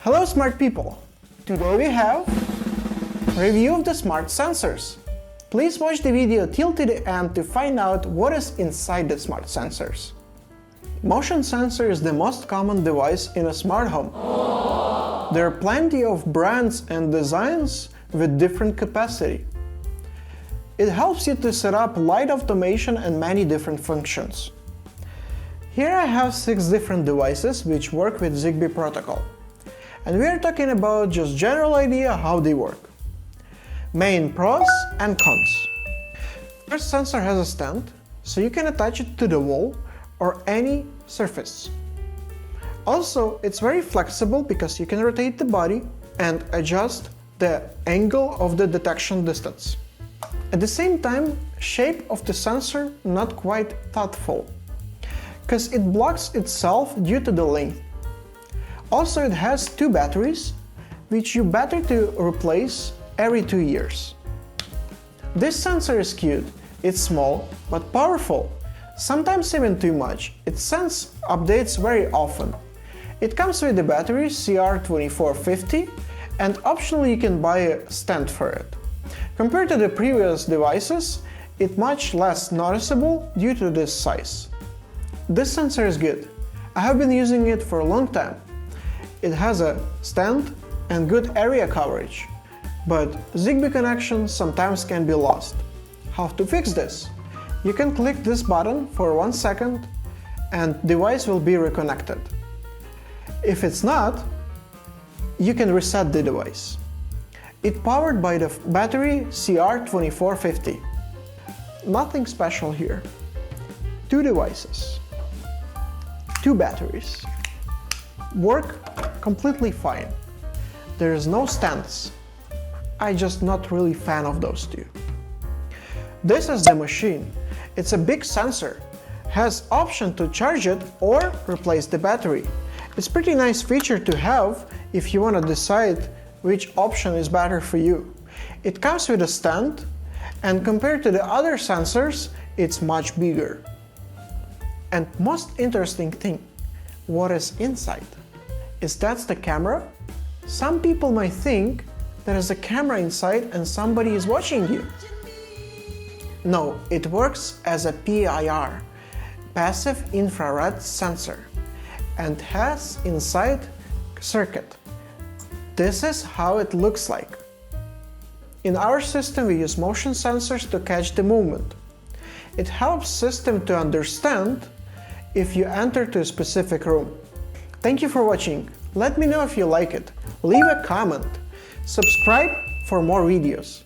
Hello smart people! Today we have review of the smart sensors. Please watch the video till to the end to find out what is inside the smart sensors. Motion sensor is the most common device in a smart home. There are plenty of brands and designs with different capacity. It helps you to set up light automation and many different functions. Here I have 6 different devices which work with Zigbee protocol. And we are talking about just general idea how they work. Main pros and cons. First sensor has a stand, so you can attach it to the wall or any surface. Also, it's very flexible because you can rotate the body and adjust the angle of the detection distance. At the same time, shape of the sensor not quite thoughtful, because it blocks itself due to the length. Also, it has 2 batteries, which you better to replace every 2 years. This sensor is cute, it's small but powerful, sometimes even too much. It sends updates very often. It comes with the battery CR2450 and optionally you can buy a stand for it. Compared to the previous devices, it's much less noticeable due to this size. This sensor is good. I have been using it for a long time. It has a stand and good area coverage, but Zigbee connection sometimes can be lost. How to fix this? You can click this button for 1 second and device will be reconnected. If it's not, you can reset the device. It's powered by the battery CR2450. Nothing special here. 2 devices, 2 batteries. Work completely fine. There is no stands. I'm just not really fan of those 2. This is the machine. It's a big sensor. Has option to charge it or replace the battery. It's pretty nice feature to have if you want to decide which option is better for you. It comes with a stand and compared to the other sensors, it's much bigger. And most interesting thing, what is inside? Is that the camera? Some people might think there is a camera inside and somebody is watching you. No, it works as a PIR, passive infrared sensor, and has inside circuit. This is how it looks like. In our system we use motion sensors to catch the movement. It helps system to understand if you enter to a specific room. Thank you for watching. Let me know if you like it. Leave a comment. Subscribe for more videos.